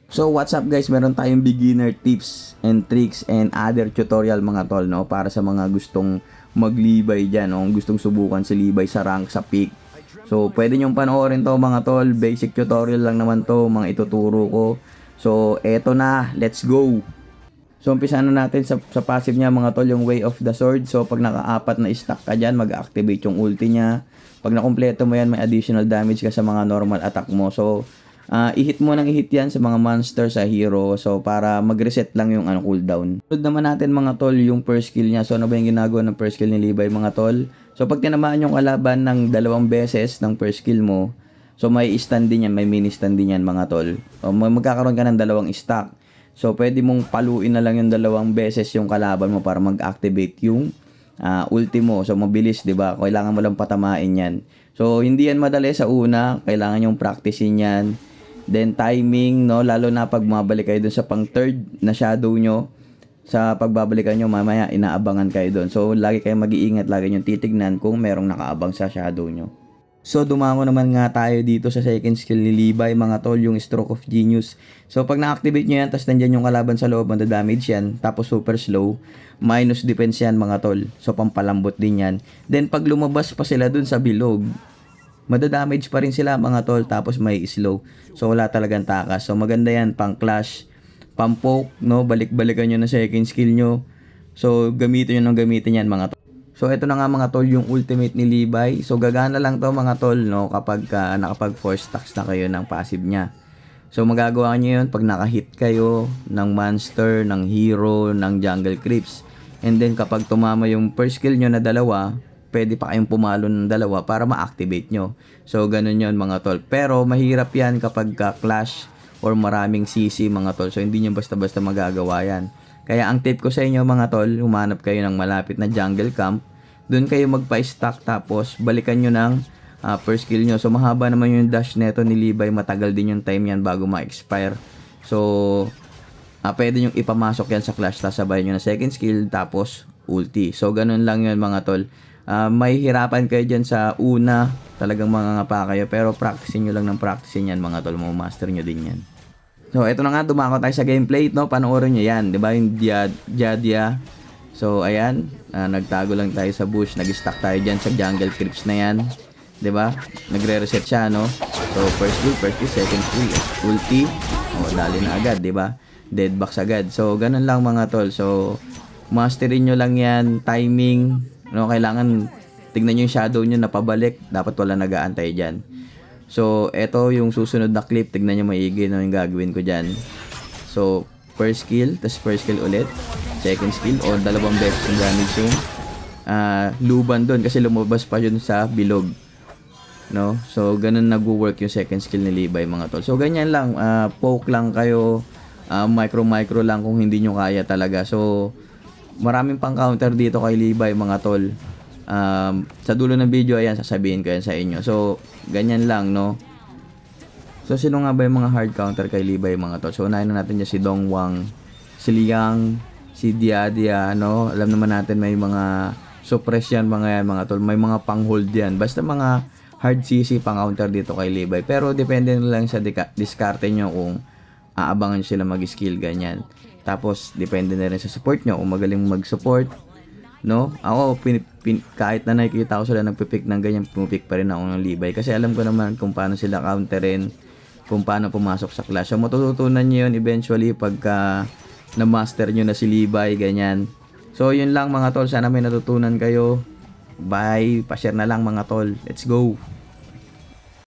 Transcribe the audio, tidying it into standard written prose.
So what's up guys, meron tayong beginner tips and tricks and other tutorial mga tol, no, para sa mga gustong maglibay dyan, no? Gustong subukan si libay sa rank, sa peak. So pwede nyong panoorin to mga tol, basic tutorial lang naman to, mga ituturo ko. So eto na, let's go. So umpisa na natin sa passive niya mga tol, yung Way of the Sword. So pag naka-4 na stack ka dyan, mag-activate yung ulti niya. Pag nakumpleto mo yan, may additional damage ka sa mga normal attack mo. So i-hit mo ng i-hit yan sa mga monster, sa hero. So para mag-reset lang yung cooldown. Sunod naman natin mga tol yung first skill niya. So ano ba yung ginagawa ng first skill ni Libay mga tol? So pag tinamaan yung kalaban ng 2 beses ng first skill mo, so may stand din yan, may mini stand din yan mga tol. O magkakaroon ka ng 2 stack. So pwede mong paluin na lang yung 2 beses yung kalaban mo para mag-activate yung ulti mo. So mabilis, 'di ba? Kailangan mo lang patamain 'yan. So hindi yan madali sa una, kailangan yung practicein 'yan. Then timing, no, lalo na pag mabalik kayo dun sa pang third na shadow nyo, sa pagbabalikan nyo mamaya inaabangan kayo dun. So lagi kayong mag-iingat, lagi nyo titignan kung merong nakaabang sa shadow nyo. So dumango naman nga tayo dito sa second skill ni Libay mga tol, yung Stroke of Genius. So pag na-activate nyo yan, tapos nandyan yung kalaban sa loob, damage yan, tapos super slow, minus defense yan mga tol. So pampalambot din yan. Then pag lumabas pa sila dun sa bilog, madadamage pa rin sila mga tol, tapos may slow. So wala talagang takas. So maganda yan pang clash, pang poke, no, balik-balikan nyo na second skill nyo. So gamitin nyo ng gamitin yan mga tol. So ito na nga mga tol yung ultimate ni Libay. So gagana lang to mga tol, no, kapag nakapag 4 stacks na kayo ng passive niya. So magagawa nyo yun pag nakahit kayo ng monster, ng hero, ng jungle creeps. And then kapag tumama yung first skill nyo na 2, pwede pa kayong pumalo ng 2 para ma-activate nyo. So ganun yun mga tol. Pero mahirap yan kapag clash or maraming CC mga tol. So hindi nyo basta-basta magagawa yan. Kaya ang tip ko sa inyo mga tol, humanap kayo ng malapit na jungle camp. Doon kayo magpa-stack, tapos balikan nyo ng first skill nyo. So mahaba naman yung dash neto ni Libay, matagal din yung time yan bago ma-expire. So pwede nyo ipamasok yan sa clash, tapos sabayan nyo na second skill, tapos ulti. So ganun lang yun mga tol. May hirapan kayo dyan sa una, talagang mangangapa kayo, pero practicein nyo lang ng practicein yan mga tol, master nyo din yan. So ito na nga, dumako tayo sa gameplay, no? Panoorin nyo yan, diba yung Jadia. So ayan, nagtago lang tayo sa bush, nag-stack tayo dyan sa jungle creeps na yan, diba? Nagre-reset siya, no? So first skill, second skill, ulti, dali na agad, diba? Deadbox agad. So ganun lang mga tol. So masterin nyo lang yan, timing, no? Kailangan tignan nyo yung shadow nyo na pabalik, dapat wala nag-aantay dyan. So eto yung susunod na clip, tignan nyo maigi, no, yung gagawin ko dyan. So first skill, tas first skill ulit, second skill, o 2 beses yung damage yung luban doon kasi lumabas pa yun sa bilog, no? So ganun nag-work yung second skill ni Libay mga tol. So ganyan lang, poke lang kayo, micro lang kung hindi nyo kaya talaga. So maraming pang counter dito kay Libay mga tol. Sa dulo ng video ayan, sasabihin ko yan sa inyo. So ganyan lang, no? So sino nga ba yung mga hard counter kay Libay mga tol? So unahin na natin dyan si Dongwang, si Liang, si Diadia, no? Alam naman natin may mga suppress yan mga yan mga tol, may mga pang hold yan, basta mga hard CC pang counter dito kay Libay. Pero depende na lang sa diskarte nyo kung aabangan sila mag-skill ganyan. Tapos depende na rin sa support nyo kung magaling mag-support, no? Ako kahit na nakikita ko sila nagpipick ng ganyan, pumipick pa rin ako ng Libay kasi alam ko naman kung paano sila counterin, kung paano pumasok sa clash. So matututunan nyo yun eventually pagka na-master nyo na si Libay, ganyan. So yun lang mga tol, sana may natutunan kayo. Bye, pa-share na lang mga tol. Let's go!